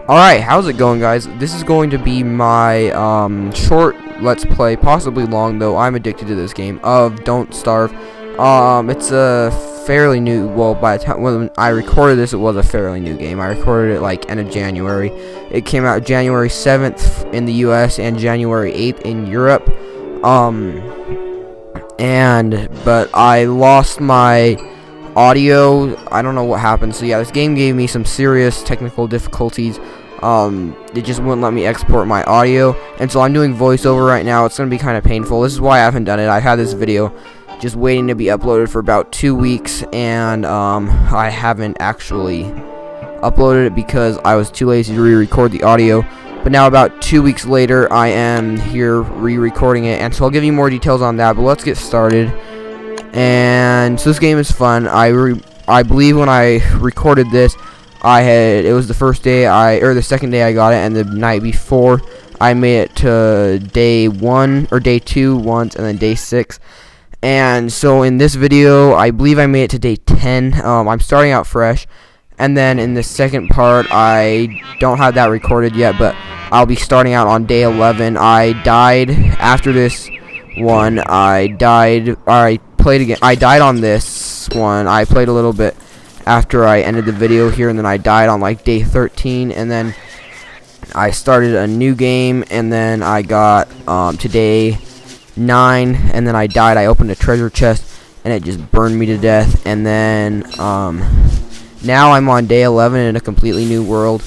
Alright, how's it going, guys? This is going to be my short let's play, possibly long though. I'm addicted to this game of Don't Starve. It's a fairly new, well, by the time when I recorded this, it was a fairly new game. I recorded it like end of January. It came out January 7th in the US and January 8th in Europe. But I lost my audio. I don't know what happened. So yeah, this game gave me some serious technical difficulties. It just wouldn't let me export my audio, and so I'm doing voiceover right now. It's gonna be kind of painful. This is why I haven't done it. I had this video just waiting to be uploaded for about 2 weeks, and I haven't actually uploaded it because I was too lazy to re-record the audio. But now, about 2 weeks later, I am here re-recording it, and so I'll give you more details on that. But let's get started. And so this game is fun. I believe when I recorded this, it was the first day or the second day I got it, and the night before I made it to day 1 or day 2 once, and then day 6. And so in this video, I believe I made it to day 10. I'm starting out fresh, and then in the second part, I don't have that recorded yet, but I'll be starting out on day 11. I died after this one. I died on this one. I played a little bit after I ended the video here, and then I died on like day 13, and then I started a new game, and then I got to day 9, and then I died. I opened a treasure chest, and it just burned me to death. And then now I'm on day 11 in a completely new world,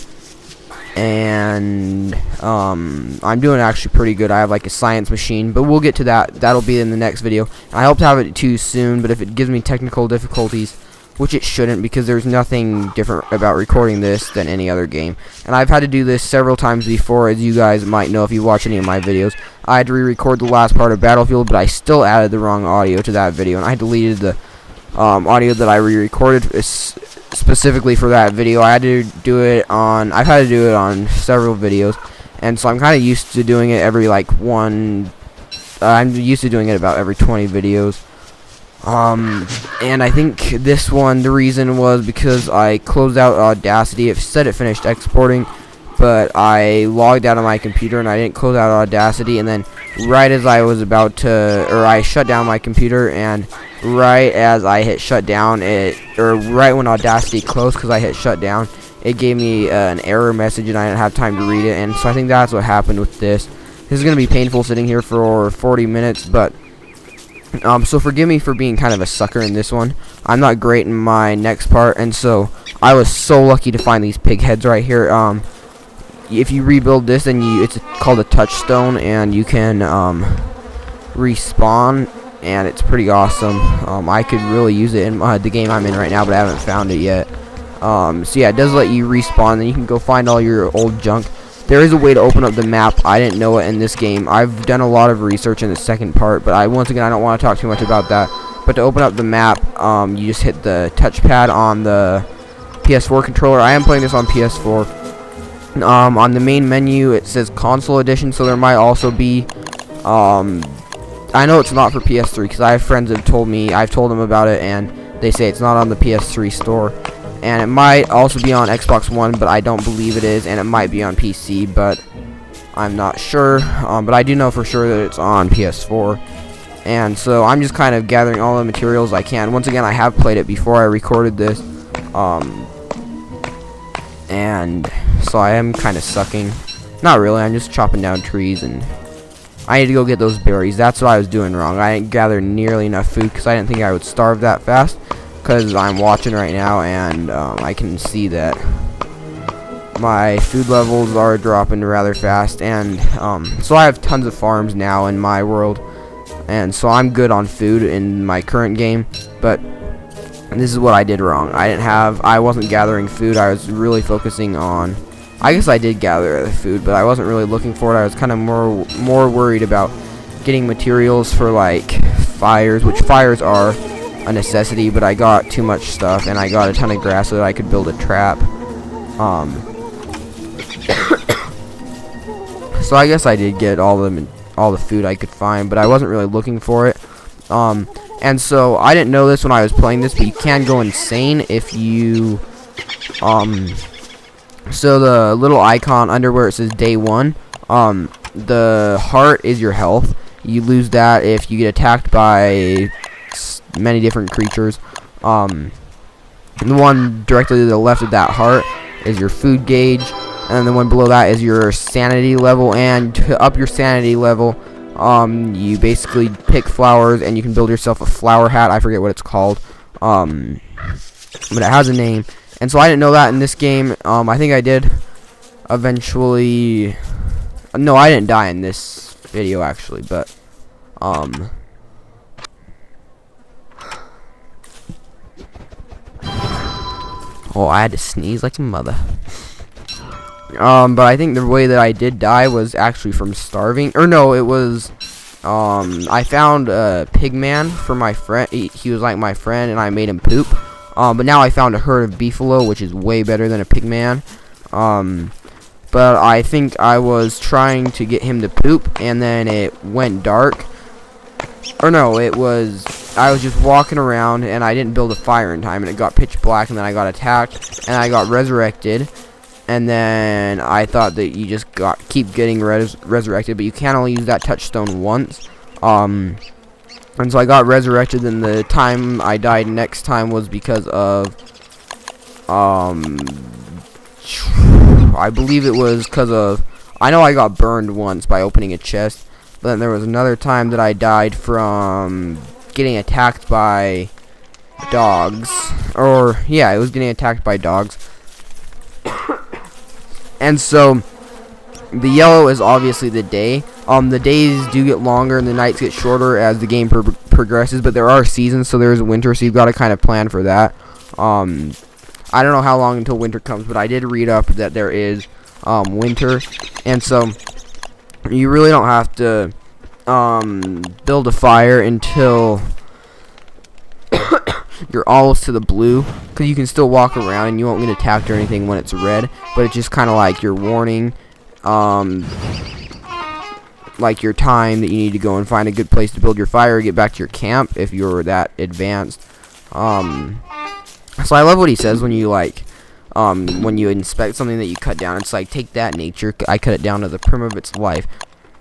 and I'm doing actually pretty good. I have like a science machine, but we'll get to that. That'll be in the next video. I hope to have it too soon, but if it gives me technical difficulties, which it shouldn't, because there's nothing different about recording this than any other game. And I've had to do this several times before, as you guys might know if you watch any of my videos. I had to re-record the last part of Battlefield, but I still added the wrong audio to that video, and I deleted the audio that I re-recorded specifically for that video. I've had to do it on several videos, and so I'm kind of used to doing it every I'm used to doing it about every 20 videos. And I think this one, the reason was because I closed out Audacity. It said it finished exporting, but I logged out of my computer and I didn't close out Audacity, and then right as I was about to, I shut down my computer, and right as I hit shut down, right when Audacity closed, because I hit shut down, it gave me an error message, and I didn't have time to read it. And so I think that's what happened with this. This is going to be painful sitting here for 40 minutes, but so forgive me for being kind of a sucker in this one. I'm not great in my next part, and so I was so lucky to find these pig heads right here. If you rebuild this, then it's called a touchstone, and you can respawn, and it's pretty awesome. I could really use it in the game I'm in right now, but I haven't found it yet. So yeah, it does let you respawn, and you can go find all your old junk. There is a way to open up the map. I didn't know it in this game. I've done a lot of research in the second part, but once again, I don't want to talk too much about that. But to open up the map, you just hit the touchpad on the PS4 controller. I am playing this on PS4. On the main menu, it says Console Edition, so there might also be, I know it's not for PS3, because I have friends that have told me, I've told them about it, and they say it's not on the PS3 store. And it might also be on Xbox One, but I don't believe it is, and it might be on PC, but I'm not sure. But I do know for sure that it's on PS4. And so I'm just kind of gathering all the materials I can. Once again, I have played it before I recorded this. And so I am kind of sucking. Not really, I'm just chopping down trees, and I need to go get those berries. That's what I was doing wrong. I didn't gather nearly enough food because I didn't think I would starve that fast. Because I'm watching right now, and I can see that my food levels are dropping rather fast, and so I have tons of farms now in my world, and so I'm good on food in my current game. But this is what I did wrong. I wasn't gathering food. I was really focusing on, I guess I did gather the food, but I wasn't really looking for it. I was kind of more worried about getting materials for like fires, which fires are a necessity, but I got too much stuff, and I got a ton of grass so that I could build a trap. So I guess I did get all the food I could find, but I wasn't really looking for it. And so I didn't know this when I was playing this, but you can go insane if you So the little icon under where it says day 1, the heart is your health. You lose that if you get attacked by many different creatures. The one directly to the left of that heart is your food gauge, and the one below that is your sanity level. And to up your sanity level, you basically pick flowers, and you can build yourself a flower hat. I forget what it's called, but it has a name. And so I didn't know that in this game. I think I did eventually. No, I didn't die in this video actually, but oh, I had to sneeze like a mother. But I think the way that I did die was actually from starving. Or no, it was I found a pig man for my friend. He was like my friend, and I made him poop. But now I found a herd of beefalo, which is way better than a pig man. But I think I was trying to get him to poop, and then it went dark. Or no, I was just walking around, and I didn't build a fire in time, and it got pitch black, and then I got attacked, and I got resurrected. And then I thought that you just keep getting resurrected, but you can only use that touchstone once. And so I got resurrected, and the time I died next time was because of I believe it was because of, I know I got burned once by opening a chest, but then there was another time that I died from getting attacked by dogs. Or yeah, it was getting attacked by dogs. And so the yellow is obviously the day. The days do get longer and the nights get shorter as the game progresses, but there are seasons, so there's winter, so you've got to kind of plan for that. I don't know how long until winter comes, but I did read up that there is winter, and so you really don't have to build a fire until you're almost to the blue, because you can still walk around and you won't get attacked or anything when it's red, but it's just kind of like your warning, like your time that you need to go and find a good place to build your fire or get back to your camp if you're that advanced. So I love what he says when you when you inspect something that you cut down. It's like, take that, nature, I cut it down to the prim of its life.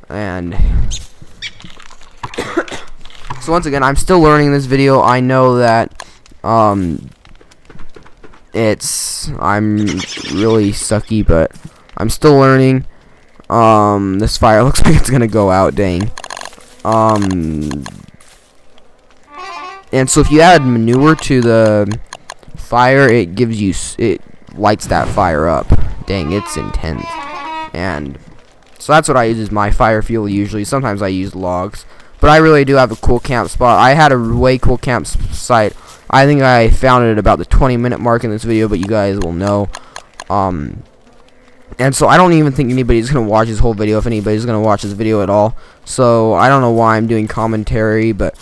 And so once again, I'm still learning this video. I know that I'm really sucky, but I'm still learning. This fire looks like it's gonna go out, dang. And so if you add manure to the fire, it lights that fire up. Dang, it's intense. And so that's what I use as my fire fuel usually. Sometimes I use logs, but I really do have a cool camp spot. I had a way cool campsite. I think I found it at about the 20-minute mark in this video, but you guys will know. And so I don't even think anybody's gonna watch this whole video, if anybody's gonna watch this video at all. So I don't know why I'm doing commentary, but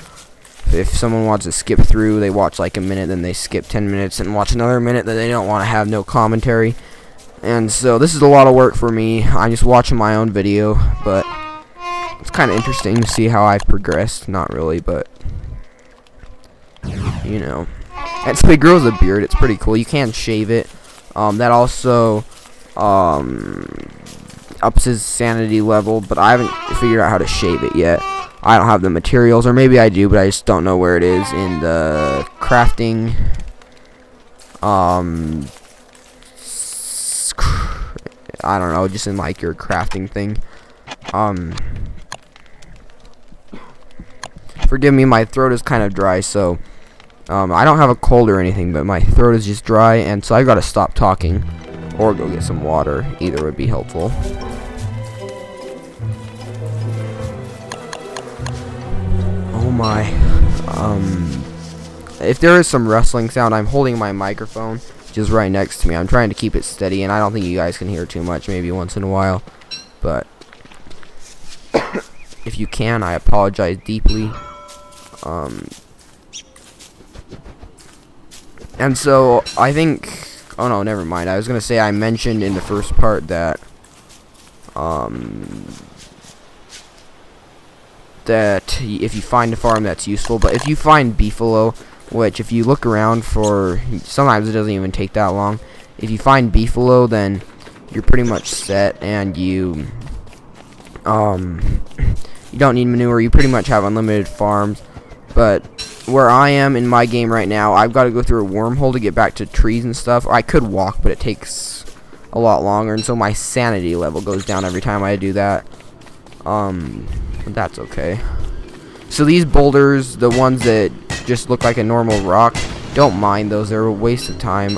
if someone wants to skip through, they watch like a minute, then they skip 10 minutes and watch another minute that they don't want to have no commentary. And so this is a lot of work for me. I'm just watching my own video, but it's kind of interesting to see how I've progressed. Not really, but you know. And so he grows a beard. It's pretty cool. You can shave it. That also ups his sanity level, but I haven't figured out how to shave it yet. I don't have the materials, or maybe I do, but I just don't know where it is in the crafting. I don't know, just in like your crafting thing. Forgive me, my throat is kind of dry, so I don't have a cold or anything, but my throat is just dry, and so I gotta stop talking or go get some water. Either would be helpful. Oh my. If there is some rustling sound, I'm holding my microphone just right next to me. I'm trying to keep it steady, and I don't think you guys can hear too much, maybe once in a while, but if you can, I apologize deeply. And so I think, oh no, never mind. I was gonna say, I mentioned in the first part that that if you find a farm, that's useful. But if you find beefalo, which if you look around for, sometimes it doesn't even take that long, if you find beefalo, then you're pretty much set, and you don't need manure. You pretty much have unlimited farms. But where I am in my game right now, I've got to go through a wormhole to get back to trees and stuff. I could walk, but it takes a lot longer, and so my sanity level goes down every time I do that. But that's okay. So these boulders, the ones that just look like a normal rock, don't mind those. They're a waste of time.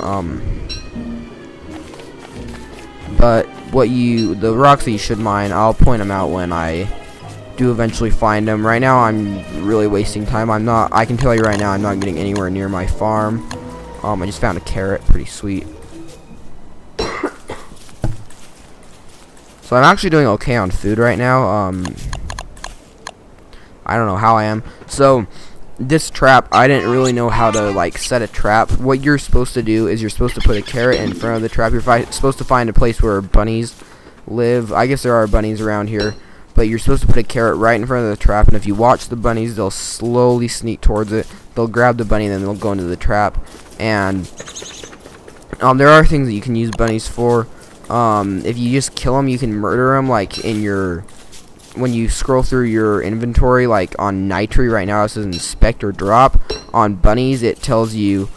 But the rocks that you should mine, I'll point them out when I do eventually find them. Right now, I'm really wasting time. I can tell you right now, I'm not getting anywhere near my farm. I just found a carrot, pretty sweet. So I'm actually doing okay on food right now. I don't know how I am. So this trap, I didn't really know how to like set a trap. What you're supposed to do is you're supposed to put a carrot in front of the trap. You're supposed to find a place where bunnies live. I guess there are bunnies around here, but you're supposed to put a carrot right in front of the trap, and if you watch the bunnies, they'll slowly sneak towards it. They'll grab the bunny, and then they'll go into the trap. And there are things that you can use bunnies for. If you just kill them, you can murder them, like when you scroll through your inventory, like on Nitri right now, it says inspect or drop. On bunnies, it tells you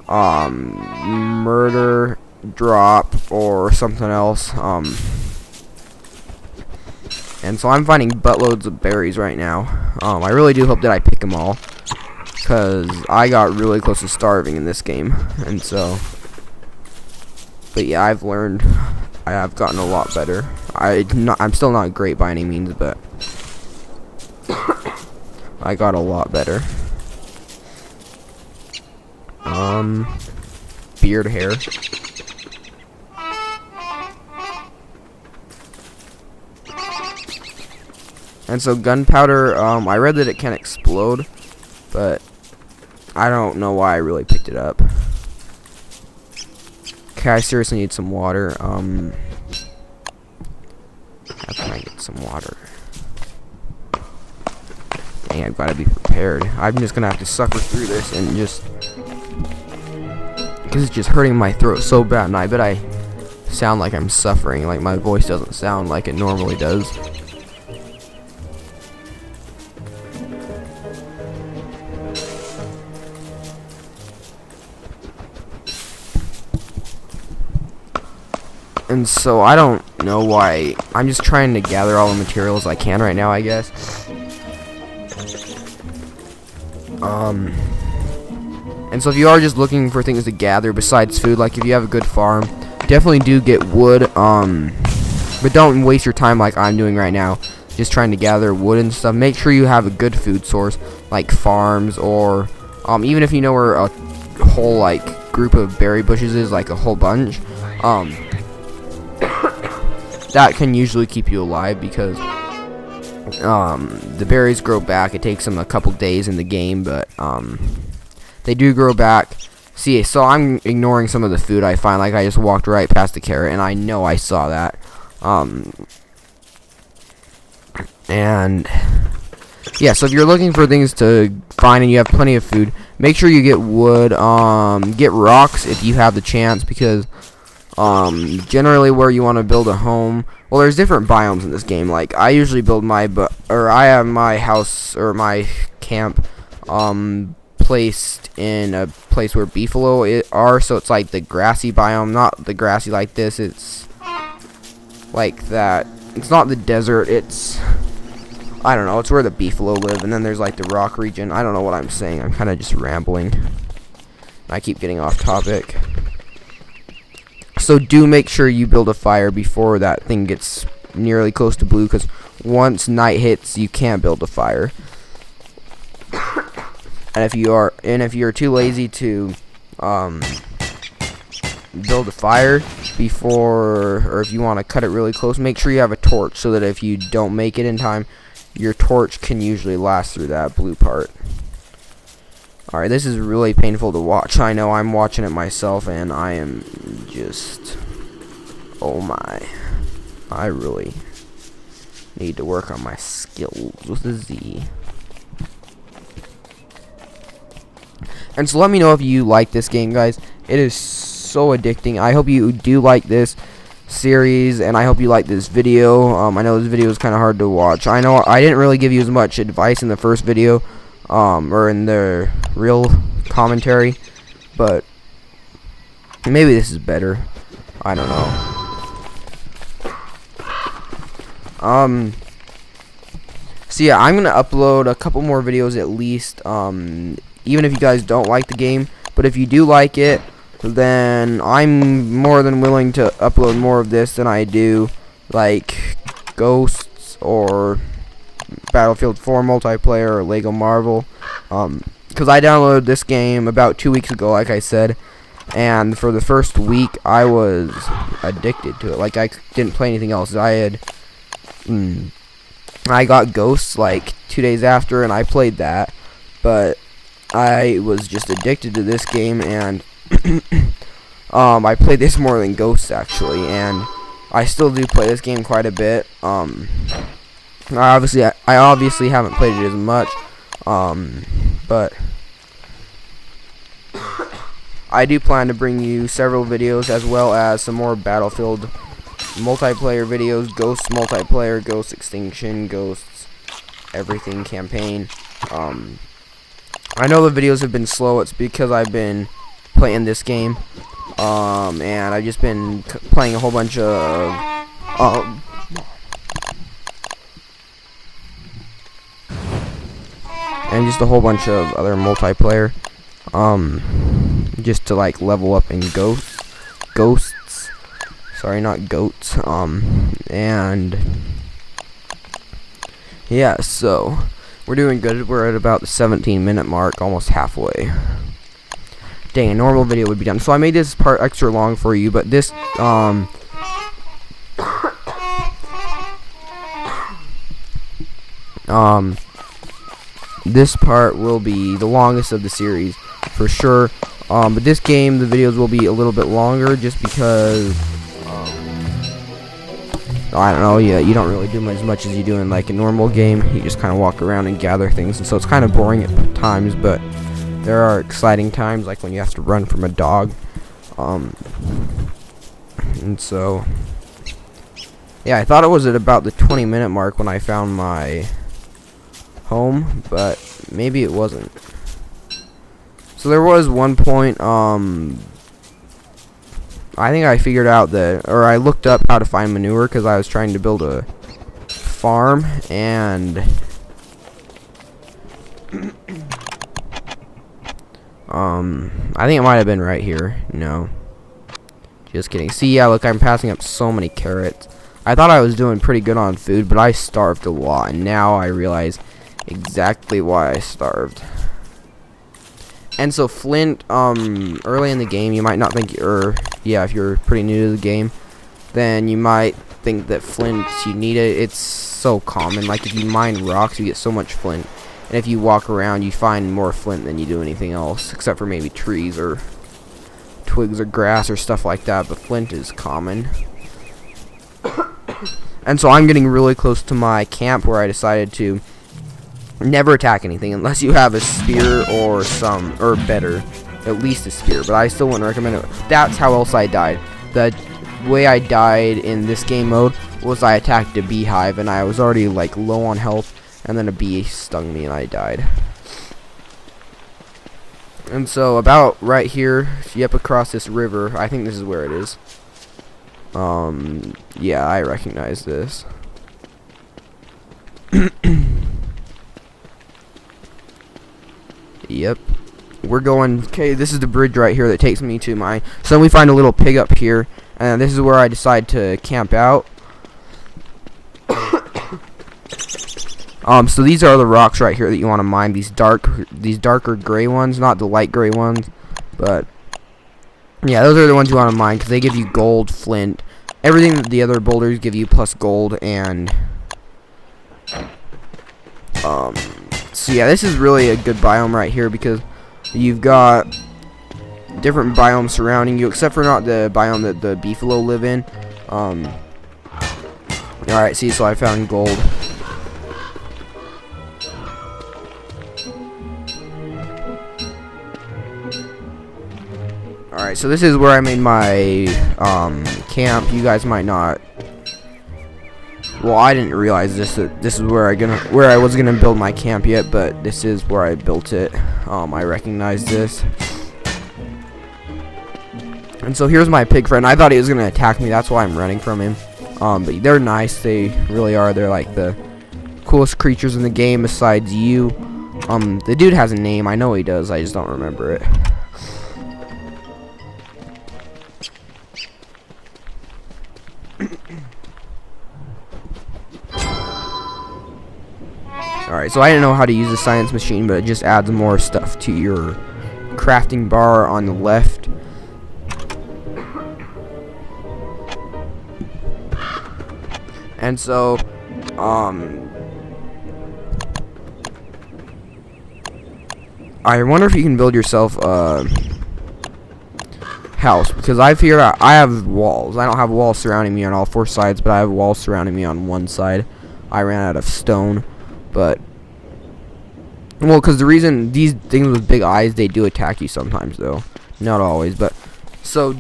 murder, drop, or something else. And so I'm finding buttloads of berries right now. I really do hope that I pick them all, because I got really close to starving in this game. And so, but yeah, I've learned. I have gotten a lot better. I'm still not great by any means, but I got a lot better. Beard hair. And so gunpowder, I read that it can explode, but I don't know why I really picked it up. Okay, I seriously need some water. How can I get some water? Dang, I've got to be prepared. I'm just gonna have to suffer through this and just, because it's just hurting my throat so bad, and I bet I sound like I'm suffering. Like my voice doesn't sound like it normally does. And so I don't know why. I'm just trying to gather all the materials I can right now, I guess. And so if you are just looking for things to gather besides food, like if you have a good farm, definitely do get wood. But don't waste your time like I'm doing right now, just trying to gather wood and stuff. Make sure you have a good food source, like farms, or even if you know where a whole like group of berry bushes is, like a whole bunch. That can usually keep you alive, because the berries grow back. It takes them a couple days in the game, but they do grow back. See, so I'm ignoring some of the food I find. Like I just walked right past the carrot, and I know I saw that. And yeah, so if you're looking for things to find and you have plenty of food, make sure you get wood. Get rocks if you have the chance, because generally where you want to build a home, well, there's different biomes in this game. Like I usually build I have my house or my camp placed in a place where beefalo are, so it's like the grassy biome, not the grassy like this. It's like that. It's not the desert. It's, I don't know. It's where the beefalo live, and then there's like the rock region. I don't know what I'm saying. I'm kind of just rambling. I keep getting off topic. So do make sure you build a fire before that thing gets nearly close to blue, because once night hits, you can't build a fire. And if you're too lazy to build a fire before, or if you want to cut it really close, make sure you have a torch, so that if you don't make it in time, your torch can usually last through that blue part. Alright, this is really painful to watch. I know, I'm watching it myself, and I am just, oh my, I really need to work on my skills with a Z. And so let me know if you like this game, guys. It is so addicting. I hope you do like this series, and I hope you like this video. I know this video is kind of hard to watch. I know I didn't really give you as much advice in the first video, or in the real commentary, but maybe this is better. I don't know. So yeah, I'm gonna upload a couple more videos at least, even if you guys don't like the game. But if you do like it, then I'm more than willing to upload more of this than I do like Ghosts or Battlefield 4 multiplayer or Lego Marvel, because I downloaded this game about 2 weeks ago, like I said, and for the first week I was addicted to it. Like, I didn't play anything else. I got Ghosts like 2 days after, and I played that, but I was just addicted to this game, and I played this more than Ghosts actually, and I still do play this game quite a bit. I obviously haven't played it as much, but I do plan to bring you several videos, as well as some more Battlefield multiplayer videos, Ghosts multiplayer, Ghost Extinction, Ghosts everything campaign. I know the videos have been slow. It's because I've been playing this game, and I've just been playing a whole bunch of and just a whole bunch of other multiplayer, just to like level up in ghosts. Sorry, not goats. And yeah, so we're doing good. We're at about the 17-minute mark, almost halfway. Dang, a normal video would be done. So I made this part extra long for you, but this this part will be the longest of the series for sure. But this game, the videos will be a little bit longer, just because I don't know, yeah, you don't really do as much as you do in like a normal game. You just kind of walk around and gather things, and so it's kind of boring at times, but there are exciting times, like when you have to run from a dog. And so yeah, I thought it was at about the 20-minute mark when I found my home, but maybe it wasn't. So there was one point, I think I figured out that, or I looked up how to find manure, because I was trying to build a farm, and I think it might have been right here. No, just kidding. See, yeah, look, I'm passing up so many carrots. I thought I was doing pretty good on food, but I starved a lot, and now I realize exactly why I starved. And so flint, early in the game, you might not think, or yeah, if you're pretty new to the game, then you might think that flint, you need it. It's so common. Like, if you mine rocks, you get so much flint, and if you walk around, you find more flint than you do anything else, except for maybe trees or twigs or grass or stuff like that. But flint is common. And so I'm getting really close to my camp, where I decided to never attack anything unless you have a spear or better, at least a spear. But I still wouldn't recommend it. That's how else I died. The way I died in this game mode was I attacked a beehive, and I was already like low on health, and then a bee stung me and I died. And so about right here, yep, across this river, I think this is where it is. Yeah, I recognize this. Yep, we're going. Okay, this is the bridge right here that takes me to mine. So then we find a little pig up here, and this is where I decide to camp out. So these are the rocks right here that you want to mine. These darker gray ones, not the light gray ones, but yeah, those are the ones you want to mine, because they give you gold, flint, everything that the other boulders give you, plus gold. And so yeah, this is really a good biome right here, because you've got different biomes surrounding you, except for not the biome that the beefalo live in. Alright, see, so I found gold. Alright, Alright, so this is where I made my camp. You guys might not. Well, I didn't realize that this is where I was gonna build my camp yet, but this is where I built it. I recognized this. And so here's my pig friend. I thought he was gonna attack me. That's why I'm running from him. But they're nice. They really are. They're like the coolest creatures in the game besides you. The dude has a name. I know he does. I just don't remember it. Alright, so I didn't know how to use the science machine, but it just adds more stuff to your crafting bar on the left. And so, I wonder if you can build yourself a house, because I figured out I have walls. I don't have walls surrounding me on all four sides, but I have walls surrounding me on one side. I ran out of stone, but well, because the reason these things with big eyes, they do attack you sometimes, though, not always. But so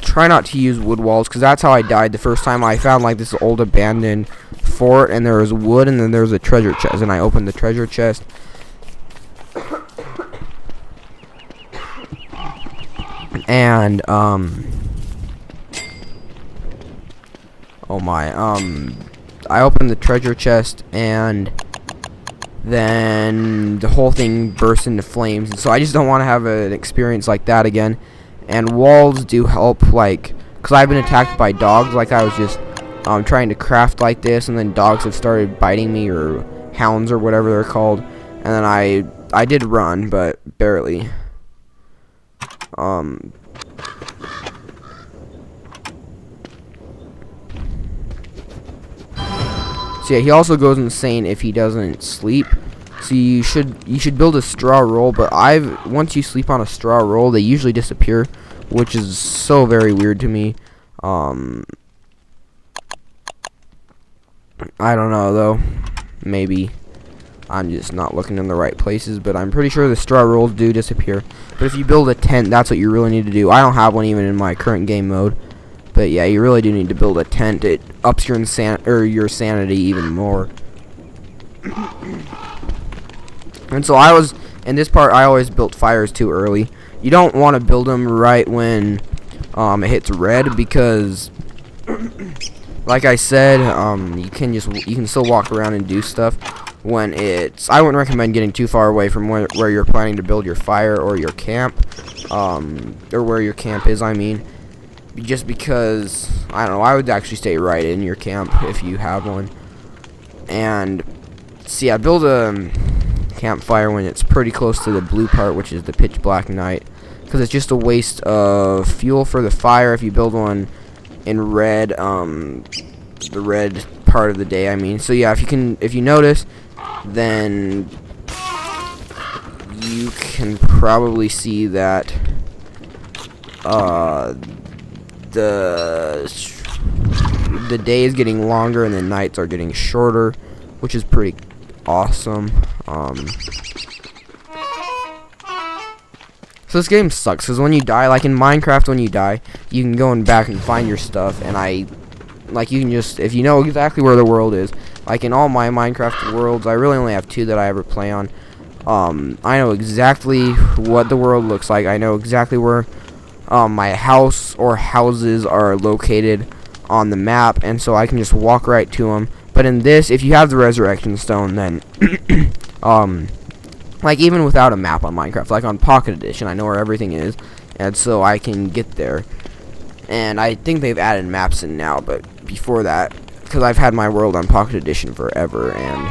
try not to use wood walls, because that's how I died the first time. I found like this old abandoned fort, and there was wood, and then there was a treasure chest, and I opened the treasure chest. And oh my, I opened the treasure chest, and then the whole thing burst into flames. And so I just don't want to have an experience like that again. And walls do help, like, because I've been attacked by dogs. Like, I was just trying to craft like this, and then dogs have started biting me, or hounds, or whatever they're called. And then I did run, but barely. So yeah, he also goes insane if he doesn't sleep. So you should build a straw roll, but once you sleep on a straw roll, they usually disappear, which is so very weird to me. I don't know though. Maybe I'm just not looking in the right places, but I'm pretty sure the straw rolls do disappear. But if you build a tent, that's what you really need to do. I don't have one even in my current game mode. But yeah, you really do need to build a tent. It ups your your sanity even more. And so in this part, I always built fires too early. You don't want to build them right when it hits red, because like I said, you can still walk around and do stuff when I wouldn't recommend getting too far away from where you're planning to build your fire or your camp, or where your camp is, I mean. Just because, I don't know, I would actually stay right in your camp if you have one. And see, I build a campfire when it's pretty close to the blue part, which is the pitch black night, because it's just a waste of fuel for the fire if you build one in red, the red part of the day, I mean. So yeah, if you notice, then you can probably see that the day is getting longer and the nights are getting shorter, which is pretty awesome. So this game sucks, because when you die, like in Minecraft, when you die, you can go back and find your stuff, and you can just, if you know exactly where the world is, like in all my Minecraft worlds, I really only have 2 that I ever play on. I know exactly what the world looks like. I know exactly where my house or houses are located on the map, and so I can just walk right to them. But in this, if you have the resurrection stone, then like even without a map on Minecraft, like on Pocket Edition, I know where everything is, and so I can get there. And I think they've added maps in now, but before that, because I've had my world on Pocket Edition forever, and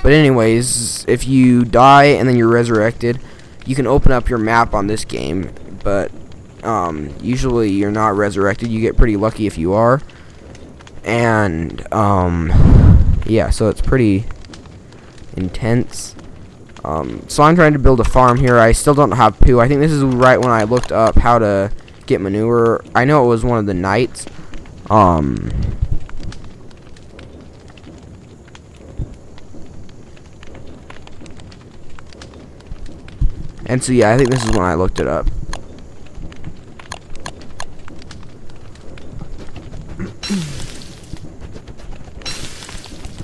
but anyways, if you die and then you're resurrected, you can open up your map on this game, but usually you're not resurrected. You get pretty lucky if you are. And yeah, so it's pretty intense. So I'm trying to build a farm here. I still don't have poo. I think this is right when I looked up how to get manure. I know it was one of the nights. And so yeah, I think this is when I looked it up.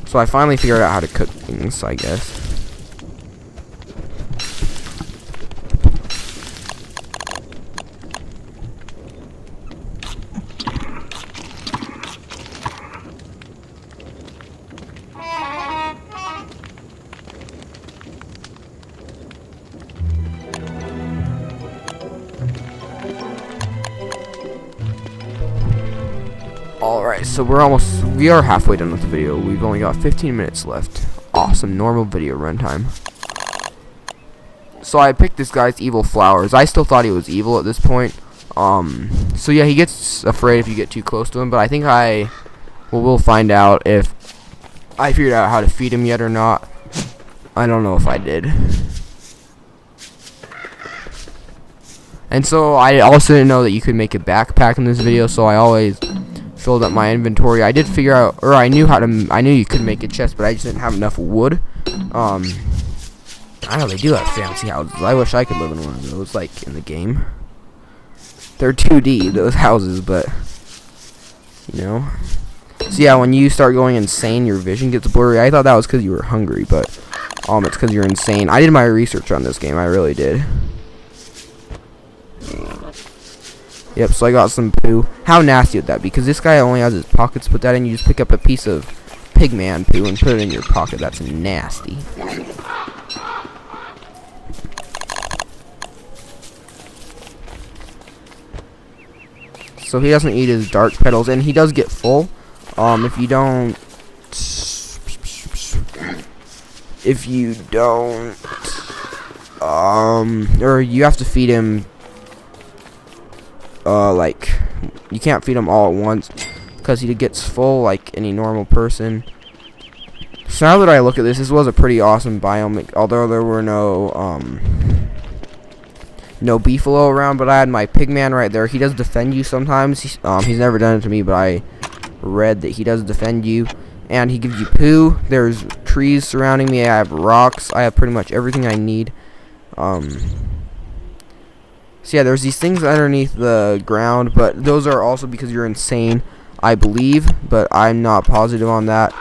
So I finally figured out how to cook things, I guess. Alright, so we are halfway done with the video. We've only got 15 minutes left. Awesome, normal video runtime. So I picked this guy's evil flowers. I still thought he was evil at this point. So yeah, he gets afraid if you get too close to him, but I think we'll find out if I figured out how to feed him yet or not. I don't know if I did. And so I also didn't know that you could make a backpack in this video, so I always filled up my inventory. I did figure out, or I knew you could make a chest, but I just didn't have enough wood. I know they do have fancy houses. I wish I could live in one of those, like in the game. They're 2D, those houses, but you know. So yeah, when you start going insane, your vision gets blurry. I thought that was because you were hungry, but it's because you're insane. I did my research on this game. I really did. Yep, so I got some poo. How nasty would that be? Because this guy only has his pockets. Put that in, you just pick up a piece of pigman poo and put it in your pocket. That's nasty. So he doesn't eat his dark petals, and he does get full. If you don't, or you have to feed him. Like, you can't feed him all at once because he gets full like any normal person. So now that I look at this was a pretty awesome biome, although there were no beefalo around, but I had my pigman right there. He does defend you sometimes. He's never done it to me, but I read that he does defend you, and he gives you poo. There's trees surrounding me. I have rocks. I have pretty much everything I need. So yeah, there's these things underneath the ground, but those are also because you're insane, I believe, but I'm not positive on that.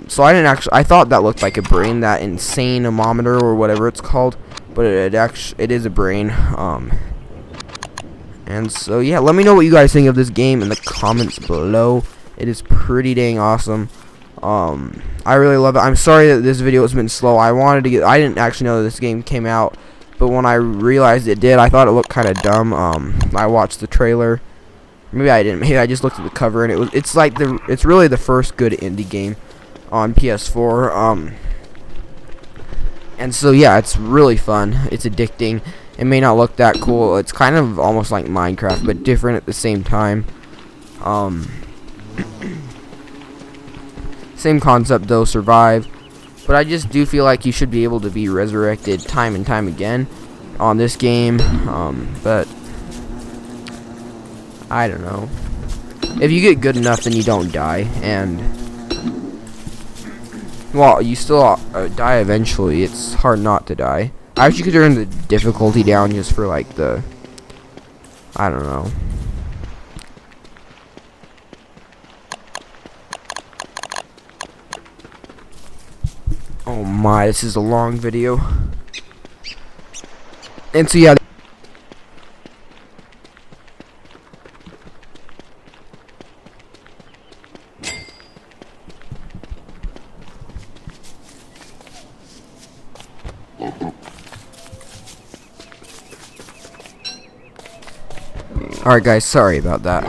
So I thought that looked like a brain, that insane amometer or whatever it's called, but it is a brain. And so yeah, let me know what you guys think of this game in the comments below. It is pretty dang awesome. I really love it. I'm sorry that this video has been slow. I didn't actually know that this game came out. But when I realized it did, I thought it looked kind of dumb. I watched the trailer. Maybe I didn't. Maybe I just looked at the cover, and it's really the first good indie game on PS4. And so yeah, it's really fun. It's addicting. It may not look that cool. It's kind of almost like Minecraft, but different at the same time. Same concept though, survive. But I just do feel like you should be able to be resurrected time and time again on this game. But I don't know. If you get good enough, then you don't die. And well, you still die eventually. It's hard not to die. I wish you could turn the difficulty down just for like the, I don't know. Oh my, this is a long video. And so yeah. Alright guys, sorry about that.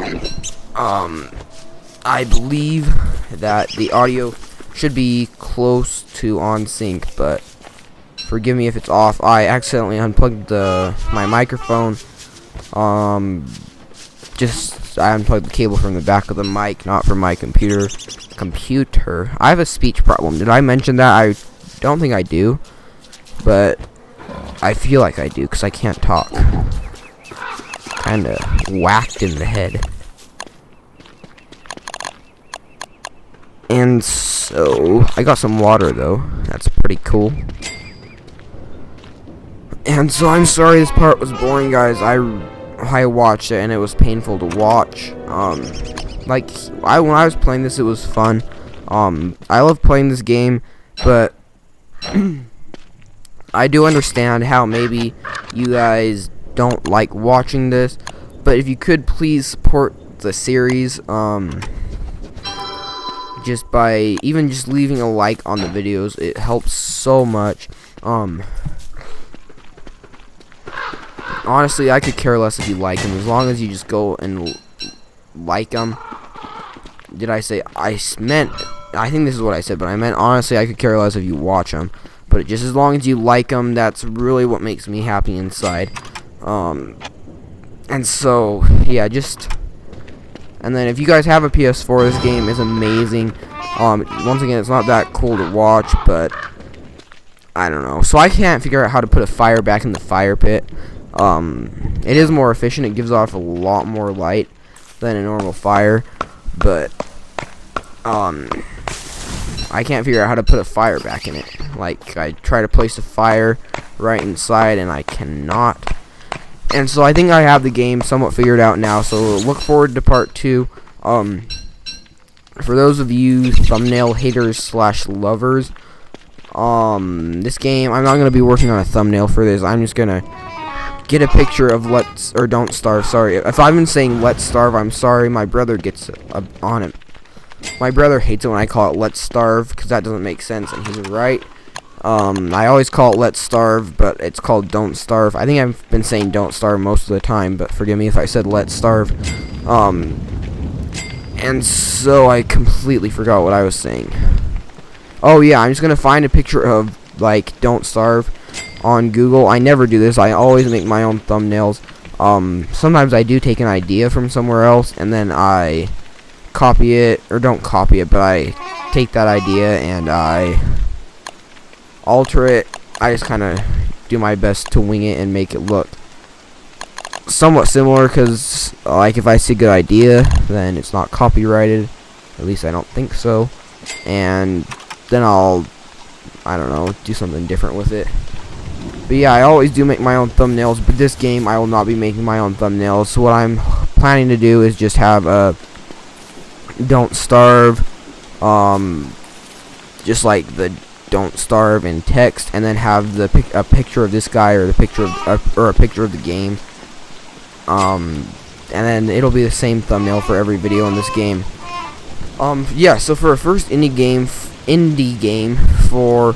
I believe that the audio should be close to on sync, but forgive me if it's off. I accidentally unplugged my microphone. I unplugged the cable from the back of the mic, not from my computer. I have a speech problem. Did I mention that? I don't think I do, but I feel like I do because I can't talk. Kinda whacked in the head. And so I got some water though. That's pretty cool. And so I'm sorry this part was boring, guys. I watched it and it was painful to watch. Like, when I was playing this, it was fun. I love playing this game, but I do understand how maybe you guys don't like watching this. But if you could please support the series, just by even just leaving a like on the videos, it helps so much. Honestly, I could care less if you like them, as long as you just go and like them. Did I say I think this is what I said, but I meant honestly I could care less if you watch them, but just as long as you like them, that's really what makes me happy inside. And so yeah, and then if you guys have a PS4, this game is amazing. Once again, it's not that cool to watch, but I don't know. So I can't figure out how to put a fire back in the fire pit. It is more efficient. It gives off a lot more light than a normal fire, but I can't figure out how to put a fire back in it. Like, I try to place a fire right inside and I cannot. And so I think I have the game somewhat figured out now, so look forward to part 2. For those of you thumbnail haters / lovers, this game, I'm not going to be working on a thumbnail for this. I'm just going to get a picture of Don't Starve. Sorry, if I've been saying Let's Starve, I'm sorry. My brother gets on it. My brother hates it when I call it Let's Starve, because that doesn't make sense, and he's right. I always call it Let's Starve, but it's called Don't Starve. I think I've been saying Don't Starve most of the time, but forgive me if I said Let's Starve. And so I completely forgot what I was saying. Oh yeah, I'm just gonna find a picture of, like, Don't Starve on Google. I never do this. I always make my own thumbnails. Sometimes I do take an idea from somewhere else, and then I copy it, or don't copy it, but I take that idea and I alter it. I just kind of do my best to wing it and make it look somewhat similar, because like, if I see a good idea, then it's not copyrighted. At least I don't think so. And then I don't know, do something different with it. But yeah, I always do make my own thumbnails, but this game I will not be making my own thumbnails. So what I'm planning to do is just have a Don't Starve, just like the Don't Starve in text, and then have a picture of this guy, or the picture of a picture of the game. And then it'll be the same thumbnail for every video in this game. Yeah, so for a first indie game for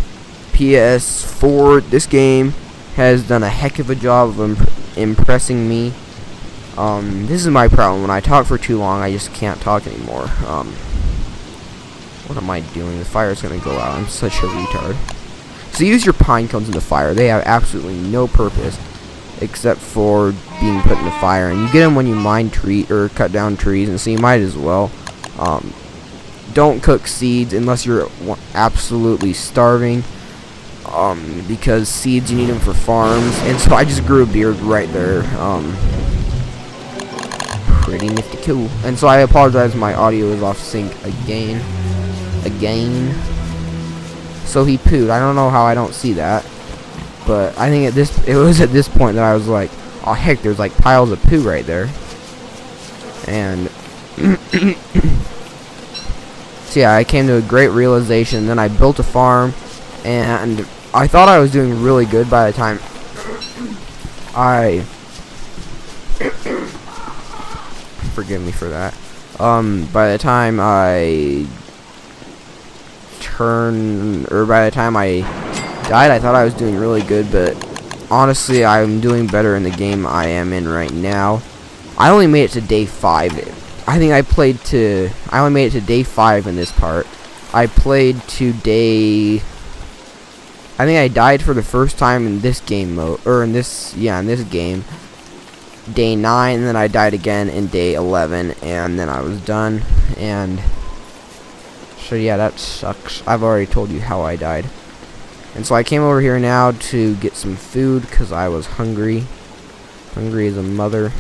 PS4, this game has done a heck of a job of impressing me. This is my problem. When I talk for too long, I just can't talk anymore. What am I doing? The fire's gonna go out. I'm such a retard. So use your pine cones in the fire. They have absolutely no purpose except for being put in the fire, and you get them when you mine or cut down trees, and so you might as well. Don't cook seeds unless you're absolutely starving, because seeds, you need them for farms. And so I just grew a beard right there. Pretty nifty cool. And so I apologize, my audio is off sync again. So he pooed. I don't know how I don't see that, but I think it was at this point that I was like, oh heck, there's like piles of poo right there. And so yeah, I came to a great realization. Then I built a farm, and I thought I was doing really good by the time forgive me for that. By the time I died, I thought I was doing really good, but honestly, I'm doing better in the game I am in right now. I only made it to day 5. I think I only made it to day 5 in this part. I played to day, I think I died for the first time in this game mode, or in this game, day 9, and then I died again in day 11, and then I was done. And so yeah, that sucks. I've already told you how I died. And so I came over here now to get some food, because I was hungry as a mother.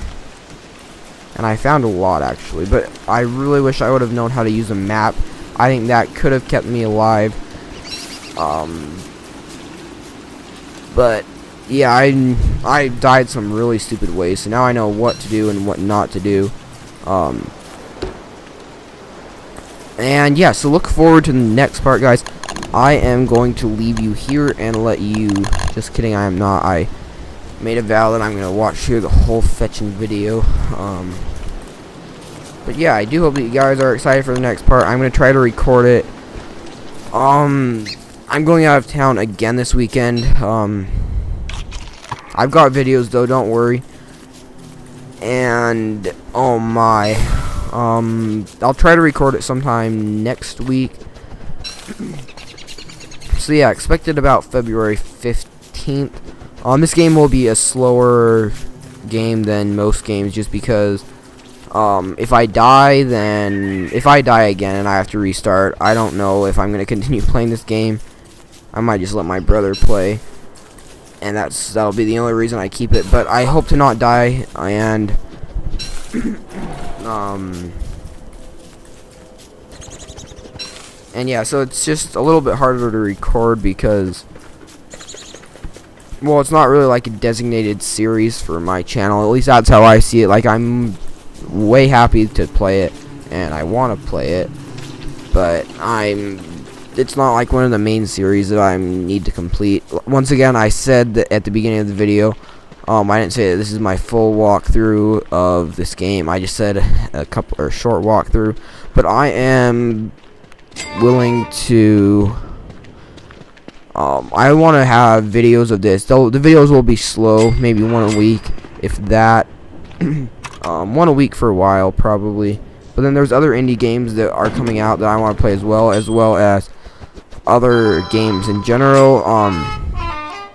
And I found a lot, actually, but I really wish I would have known how to use a map. I think that could have kept me alive. But yeah, I died some really stupid ways, so now I know what to do and what not to do. And yeah, so look forward to the next part, guys. I am going to leave you here and let you, just kidding, I am not. I made a vow that I'm going to watch here the whole fetching video. But yeah, I do hope that you guys are excited for the next part. I'm going to try to record it. I'm going out of town again this weekend. I've got videos though, don't worry. And oh my, I'll try to record it sometime next week. So yeah, expected about February 15th. This game will be a slower game than most games, just because if I die again and I have to restart, I don't know if I'm gonna continue playing this game. I might just let my brother play, and that'll be the only reason I keep it. But I hope to not die, and and yeah, so it's just a little bit harder to record because, well, it's not really like a designated series for my channel. At least that's how I see it. Like, I'm way happy to play it, and I want to play it, but it's not like one of the main series that I need to complete. Once again, I said that at the beginning of the video, I didn't say that this is my full walkthrough of this game. I just said a short walkthrough, but I am willing to, I want to have videos of this. The videos will be slow, maybe one a week, if that. One a week for a while, probably. But then there's other indie games that are coming out that I want to play as well as other games in general,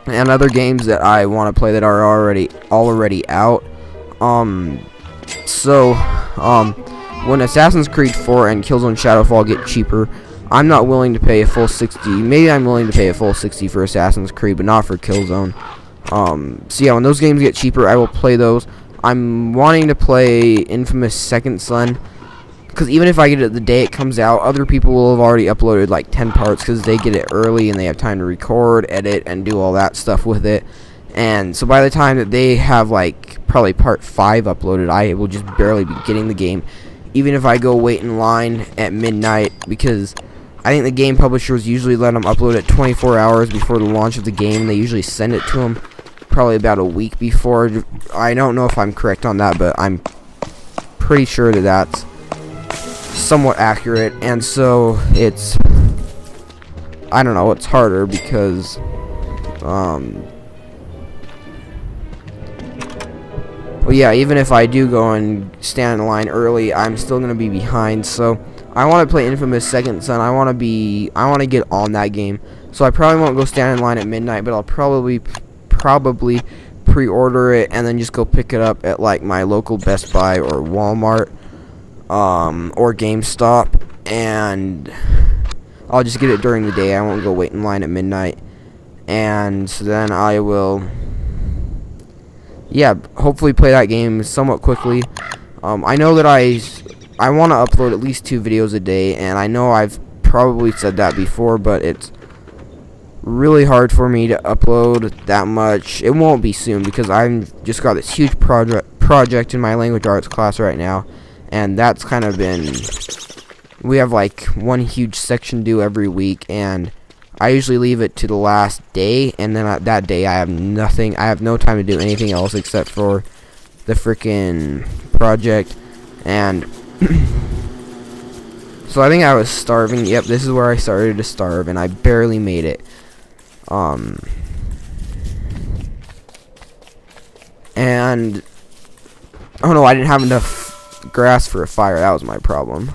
and other games that I want to play that are already out. When Assassin's Creed 4 and Killzone Shadowfall get cheaper, I'm not willing to pay a full 60. Maybe I'm willing to pay a full 60 for Assassin's Creed, but not for Killzone. So yeah, when those games get cheaper, I will play those. I'm wanting to play Infamous Second Son, because even if I get it the day it comes out, other people will have already uploaded like 10 parts, because they get it early and they have time to record, edit, and do all that stuff with it. And so by the time that they have like probably part 5 uploaded, I will just barely be getting the game, even if I go wait in line at midnight, because I think the game publishers usually let them upload it 24 hours before the launch of the game. They usually send it to them probably about a week before. I don't know if I'm correct on that, but I'm pretty sure that that's somewhat accurate. And so it's, I don't know, it's harder because well, yeah, even if I do go and stand in line early, I'm still gonna be behind. So I want to play Infamous Second Son. I want to get on that game. So I probably won't go stand in line at midnight, but I'll probably pre-order it and then just go pick it up at like my local Best Buy or Walmart, or GameStop, and I'll just get it during the day. I won't go wait in line at midnight, and so then I will, yeah, hopefully play that game somewhat quickly. I know that I want to upload at least 2 videos a day, and I know I've probably said that before, but it's really hard for me to upload that much. It won't be soon, because I've just got this huge project in my language arts class right now, and that's kind of been, we have like one huge section due every week, and I usually leave it to the last day, and then that day I have nothing. I have no time to do anything else except for the freaking project. And so I think I was starving. Yep, this is where I started to starve, and I barely made it. And oh no, I didn't have enough grass for a fire. That was my problem.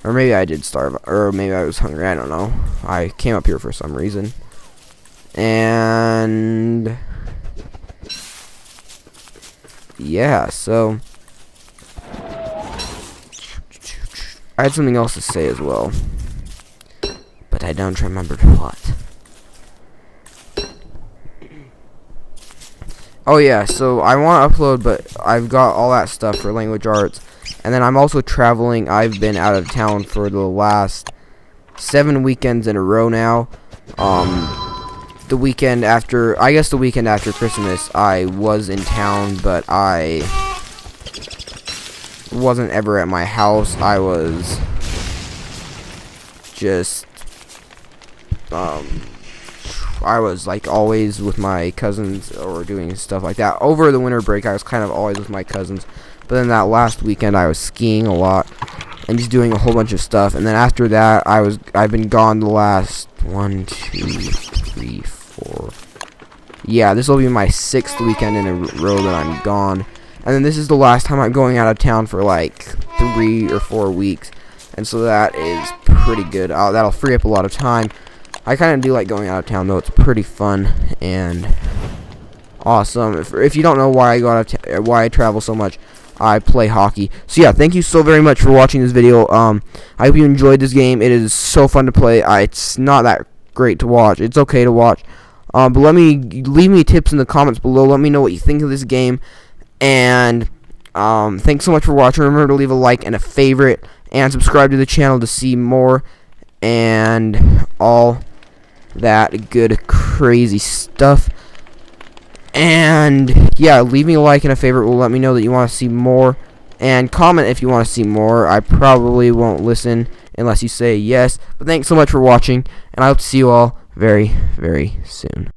Or maybe I did starve, or maybe I was hungry. I don't know. I came up here for some reason, and yeah, so I had something else to say as well, but I don't remember what. Oh yeah, so I want to upload, but I've got all that stuff for language arts, and then I'm also traveling. I've been out of town for the last 7 weekends in a row now. The weekend after, I guess the weekend after Christmas, I was in town, but I wasn't ever at my house. I was just I was like always with my cousins or doing stuff like that. Over the winter break I was kind of always with my cousins, but then that last weekend I was skiing a lot and just doing a whole bunch of stuff. And then after that I've been gone the last 1, 2, 3, 4. Yeah, this will be my 6th weekend in a row that I'm gone. And then this is the last time I'm going out of town for like 3 or 4 weeks. And so that is pretty good. That'll free up a lot of time. I kind of do like going out of town though. It's pretty fun and awesome. If you don't know why I go out of why I travel so much, I play hockey. So yeah, thank you so very much for watching this video. I hope you enjoyed this game. It is so fun to play. It's not that great to watch. It's okay to watch. But leave me tips in the comments below. Let me know what you think of this game. And thanks so much for watching. Remember to leave a like and a favorite and subscribe to the channel to see more and all that good crazy stuff. And yeah, leave me a like and a favorite will let me know that you want to see more, and comment if you want to see more. I probably won't listen unless you say yes. But thanks so much for watching, and I hope to see you all very, very soon.